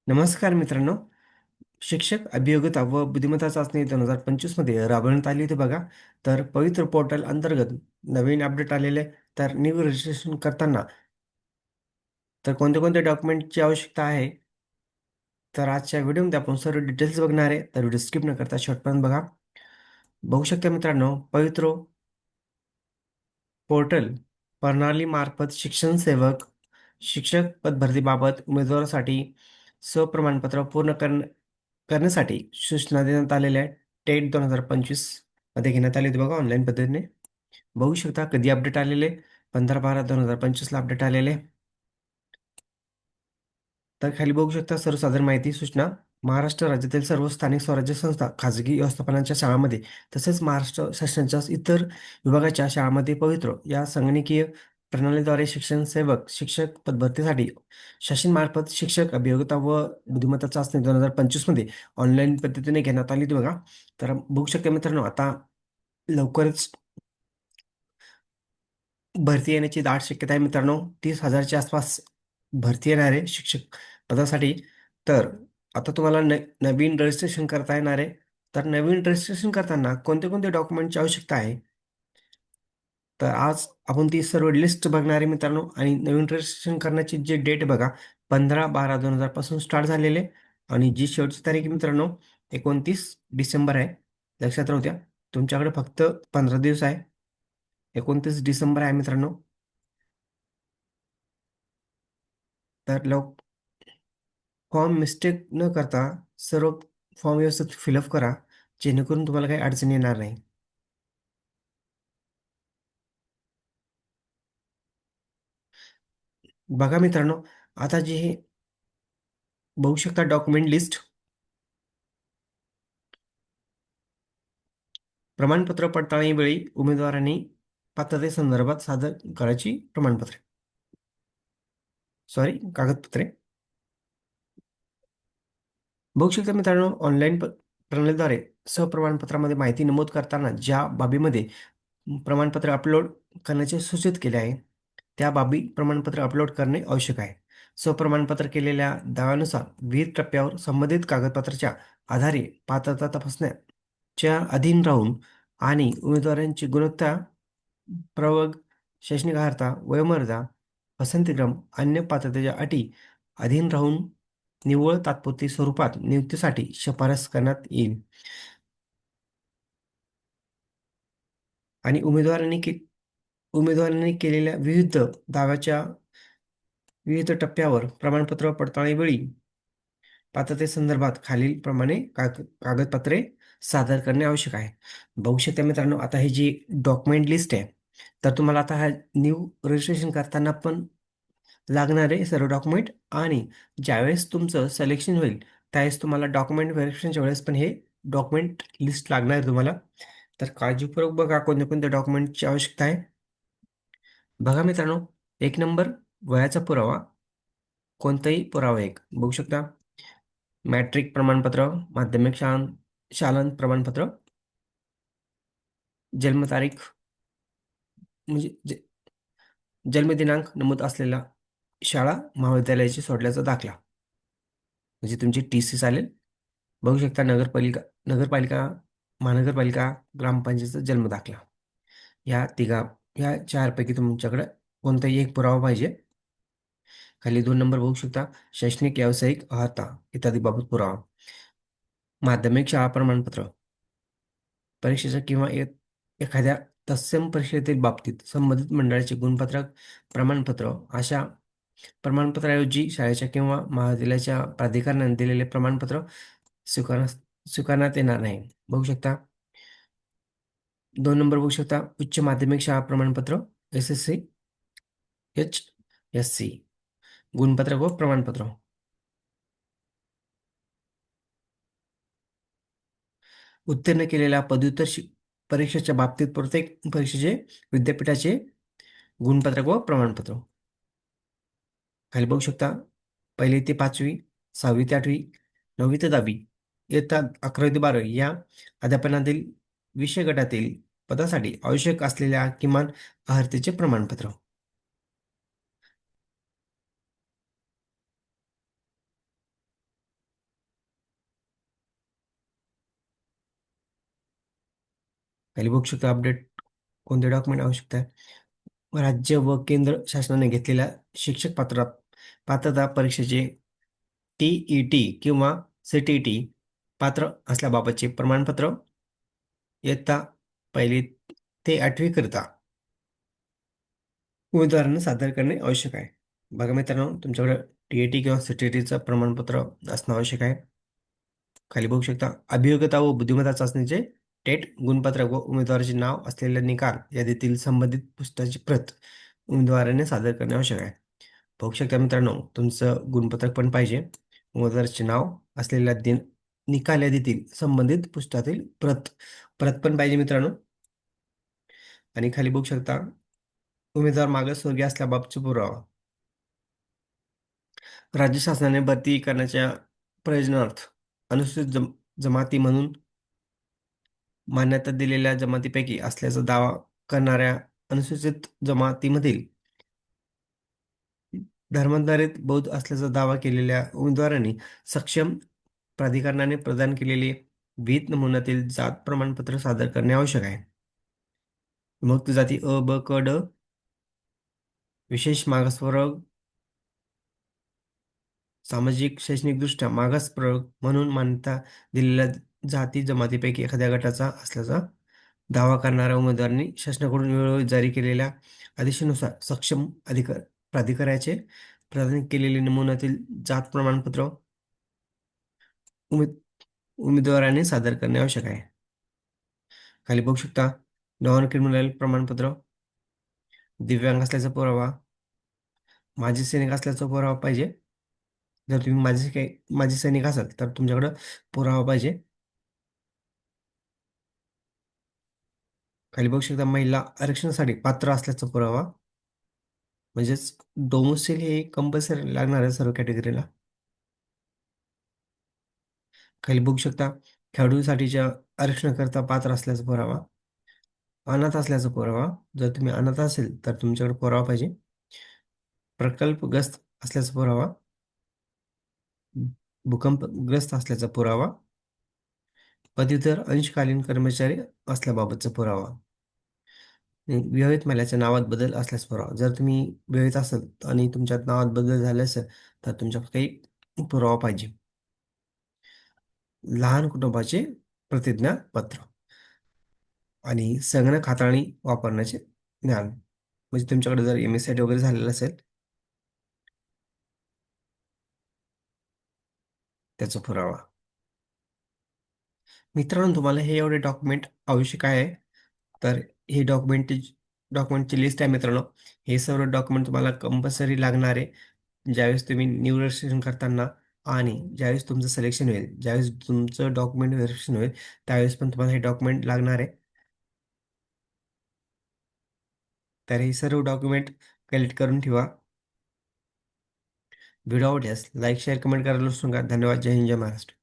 नमस्कार मित्रांनो. शिक्षक अभियोग्यता व बुद्धिमत्ता चाचणी 2025 मध्ये राबवण्यात आली होती बघा. तर पवित्र पोर्टल अंतर्गत नवीन अपडेट आलेले. तर न्यू रजिस्ट्रेशन करताना तर कोणते कोणते डॉक्युमेंटची आवश्यकता आहे, तर आजच्या व्हिडिओमध्ये आपण सर्व डिटेल्स बघणार आहे. तर व्हिडिओ स्किप न करता शेवटपर्यंत बघा. बघू शकता मित्रांनो, पवित्र पोर्टल प्रणालीमार्फत शिक्षण सेवक शिक्षक पद भरतीबाबत उमेदवारासाठी स्वप्रमाणपत्र पूर्ण करण्यासाठी सूचना देण्यात आलेल्या आहेत. टेट 2025 मध्ये घेण्यात आली होती बघा, ऑनलाईन पद्धतीने. बघू शकता कधी अपडेट आलेले. 15/12/2025 ला अपडेट आलेले. तर खाली बघू शकता सर्वसाधारण माहिती सूचना. महाराष्ट्र राज्यातील सर्व स्थानिक स्वराज्य संस्था, खाजगी व्यवस्थापनाच्या शाळांमध्ये तसेच महाराष्ट्र शासनाच्या इतर विभागाच्या शाळांमध्ये पवित्र या संगणकीय प्रणालीद्वारे शिक्षण सेवक शिक्षक पदभरतीसाठी शासनामार्फत शिक्षक अभियोग्यता व बुद्धिमत्ता चाचणी 2025 मध्ये ऑनलाईन पद्धतीने घेण्यात आली होती बघा. तर बघू शकता मित्रांनो, आता लवकरच भरती येण्याची दाट शक्यता आहे मित्रांनो. 30,000च्या आसपास भरती येणार आहे शिक्षक पदासाठी. तर आता तुम्हाला नवीन रजिस्ट्रेशन करता येणार आहे. तर नवीन रजिस्ट्रेशन करताना कोणते कोणते डॉक्युमेंटची आवश्यकता आहे, तर आज आपण ती सर्व लिस्ट बघणार आहे मित्रांनो. आणि नवीन रजिस्ट्रेशन करण्याची जी डेट बघा, 15/12/2000 पासून स्टार्ट झालेले. आणि जी शेवटची तारीख आहे मित्रांनो, 29 डिसेंबर आहे. लक्षात राहू द्या, तुमच्याकडे फक्त 15 दिवस आहे. 29 डिसेंबर आहे मित्रांनो. तर फॉर्म मिस्टेक न करता सर्व फॉर्म व्यवस्थित फिलअप करा, जेणेकरून तुम्हाला काही अडचण येणार नाही. बघा मित्रांनो, आता जे हे बघू शकता डॉक्युमेंट लिस्ट. प्रमाणपत्र पडताळणीवेळी उमेदवारांनी पात्रतेसंदर्भात सादर करायची प्रमाणपत्रे, सॉरी, कागदपत्रे. बघू शकता मित्रांनो, ऑनलाईन प्रणालीद्वारे सप्रमाणपत्रामध्ये माहिती नमूद करताना ज्या बाबीमध्ये प्रमाणपत्र अपलोड करण्याचे सूचित केले आहे, त्या बाबी प्रमाणपत्र अपलोड करणे आवश्यक आहे. स्वप्रमाणपत्र केलेल्या दाव्यानुसार विविध टप्प्यावर संबंधित कागदपत्राच्या आधारे पात्रता तपासण्याच्या अधीन राहून आणि उमेदवारांची गुणवत्ता, प्रवर्ग, शैक्षणिक अर्हता, वयोमर्यादा, पसंतीक्रम, अन्य पात्रतेच्या अटी अधीन राहून निव्वळ तात्पुरती स्वरूपात नियुक्तीसाठी शिफारस करण्यात येईल. आणि उमेदवारांनी केलेल्या दाव्याच्या विविध टप्प्यावर प्रमाणपत्र पडताळणीवेळी पात्रतेसंदर्भात खालीलप्रमाणे कागदपत्रे सादर करणे आवश्यक आहे. बघू शकता मित्रांनो, आता ही जी डॉक्युमेंट लिस्ट आहे, तर तुम्हाला आता हा न्यू रजिस्ट्रेशन करताना पण लागणारे सर्व डॉक्युमेंट. आणि ज्यावेळेस तुमचं सिलेक्शन होईल, त्यावेळेस तुम्हाला डॉक्युमेंट व्हेरिफिकेशनच्या वेळेस पण हे डॉक्युमेंट लिस्ट लागणार आहे तुम्हाला. तर काळजीपूर्वक बघा कोणत्या कोणत्या डॉक्युमेंटची आवश्यकता आहे. बघा मित्रांनो, एक नंबर, वयाचा पुरावा. कोणताही पुरावा एक बघू शकता. मॅट्रिक प्रमाणपत्र, माध्यमिक शालांत प्रमाणपत्र, जन्मतारीख म्हणजे जन्मदिनांक नमूद असलेला शाळा महाविद्यालयाची सोडल्याचा दाखला, म्हणजे तुमची टी-सी चालेल. बघू शकता नगरपालिका, महानगरपालिका, ग्रामपंचायतीचा जन्म दाखला. ह्या चारपैकी तुमच्याकडे कोणताही एक पुरावा पाहिजे. खाली 2 नंबर बघू शकता, शैक्षणिक व्यावसायिक अर्हता इत्यादी बाबत पुरावा. माध्यमिक शाळा प्रमाणपत्र, परीक्षेच्या किंवा एखाद्या तत्सम परीक्षेतील बाबतीत संबंधित मंडळाचे गुणपत्रक प्रमाणपत्र. अशा प्रमाणपत्राऐवजी शाळेच्या किंवा महाविद्यालयाच्या प्राधिकरणाने दिलेले प्रमाणपत्र स्वीकारण्यास स्वीकारण्यात येणार नाही. बघू शकता. 2 नंबर बघू शकता, उच्च माध्यमिक शाळा प्रमाणपत्र, SSC, HSC, गुणपत्रक व प्रमाणपत्र. उत्तीर्ण केलेल्या पदव्युत्तर परीक्षेच्या बाबतीत प्रत्येक परीक्षेचे विद्यापीठाचे गुणपत्रक व प्रमाणपत्र. खाली बघू शकता, 1ली ते 5वी, 6वी ते 8वी, 9वी ते 10वी, इयत्ता 11वी ते 12वी या अध्यापनातील विषय गटातील पदासाठी आवश्यक असलेल्या किमान अर्हतेचे प्रमाणपत्र. खाली बघू शकता अपडेट कोणते डॉक्युमेंट आवश्यकता आहे. राज्य व केंद्र शासनाने घेतलेल्या शिक्षक पात्रता परीक्षेचे TET किंवा CTT पात्र असल्याबाबतचे प्रमाणपत्र इयत्ता पहिली ते 8वी करता उमेदवारांना सादर करणे आवश्यक आहे. बघा मित्रांनो, तुमच्याकडे TET किंवा CTTचं प्रमाणपत्र असणं आवश्यक आहे. खाली बघू शकता अभियोग्यता व बुद्धिमत्ता चाचणीचे टेट गुणपत्रक व उमेदवाराचे नाव असलेले निकाल यादीतील संबंधित पुस्तकाची प्रत उमेदवाराने सादर करणे आवश्यक आहे. बघू शकता मित्रांनो, तुमचं गुणपत्रक पण पाहिजे, उमेदवाराचे नाव असलेल्या निकाल यादीतील संबंधित पुस्तकातील प्रत प्रत पण पाहिजे मित्रांनो. आणि खाली बघू शकता उमेदवार मागासवर्गीय असल्याबाबतचा पुरावा. राज्य शासनाने भरती करण्याच्या प्रयोजनार्थ अनुसूचित जमाती म्हणून मान्यता दिलेल्या जमातीपैकी असल्याचा दावा करणाऱ्या अनुसूचित जमातीमधील धर्मांतरित बौद्ध असल्याचा दावा केलेल्या उमेदवारांनी सक्षम प्राधिकरणाने प्रदान केलेले विहित नमुन्यातील जात प्रमाणपत्र सादर करणे आवश्यक आहे. विमुक्त जाती अ, ब, क, ड, विशेष मागासवर्ग, सामाजिक शैक्षणिकदृष्ट्या मागास प्रवर्ग म्हणून मान्यता दिलेल्या जाती जमातीपैकी एखाद्या गटाचा असल्याचा दावा करणाऱ्या उमेदवारांनी शासनाकडून वेळोवेळी जारी केलेल्या आदेशानुसार सक्षम प्राधिकाऱ्याचे प्रदान केलेले नमुन्यातील जात प्रमाणपत्र उमेद उमेदवाराने सादर करणे आवश्यक आहे. खाली बघू शकता नॉन क्रिमिनल प्रमाणपत्र, दिव्यांग असल्याचा पुरावा, माजी सैनिक असल्याचा पुरावा पाहिजे. जर तुम्ही माजी सैनिक असाल तर तुमच्याकडं पुरावा पाहिजे. खाली बघू शकता महिला आरक्षणासाठी पात्र असल्याचा पुरावा, म्हणजेच डोमेस्टिक हे कंपल्सरी लागणार आहे सर्व कॅटेगरीला. खाली बघू शकता खेळाडूसाठीच्या आरक्षणाकरता पात्र असल्याचा पुरावा, अनाथ असल्याचा पुरावा. जर तुम्ही अनाथ असेल तर तुमच्याकडे पुरावा पाहिजे. प्रकल्पग्रस्त असल्याचा पुरावा, भूकंपग्रस्त असल्याचा पुरावा, पदवीधर अंशकालीन कर्मचारी असल्याबाबतचा पुरावा, विवाहित महिलेच्या नावात बदल असल्याचा पुरावा. जर तुम्ही विवाहित असाल आणि तुमच्यात नावात बदल झाले असेल तर तुमच्याकडे काही पुरावा पाहिजे. लहान कुटुंबाचे प्रतिज्ञापत्र आणि संगणक हाताळणी वापरण्याचे ज्ञान, म्हणजे तुमच्याकडे जर MSCIT वगैरे झालेलं असेल त्याचा पुरावा. मित्रांनो, तुम्हाला हे एवढे डॉक्युमेंट आवश्यक आहे. तर हे डॉक्युमेंटची लिस्ट आहे मित्रांनो. हे सर्व डॉक्युमेंट तुम्हाला कंपल्सरी लागणार आहे ज्यावेळेस तुम्ही न्यू रजिस्ट्रेशन करताना आणि ज्यावेळेस तुमचं सिलेक्शन होईल, ज्यावेळेस तुमचं डॉक्युमेंट व्हेरिफिकेशन होईल त्यावेळेस पण तुम्हाला हे डॉक्युमेंट लागणार आहे. तर हे सर्व डॉक्युमेंट कलेक्ट करून ठेवा. व्हिडिओ आवडल्यास लाईक शेअर कमेंट करायला विसरू नका. धन्यवाद. जय हिंद, जय महाराष्ट्र.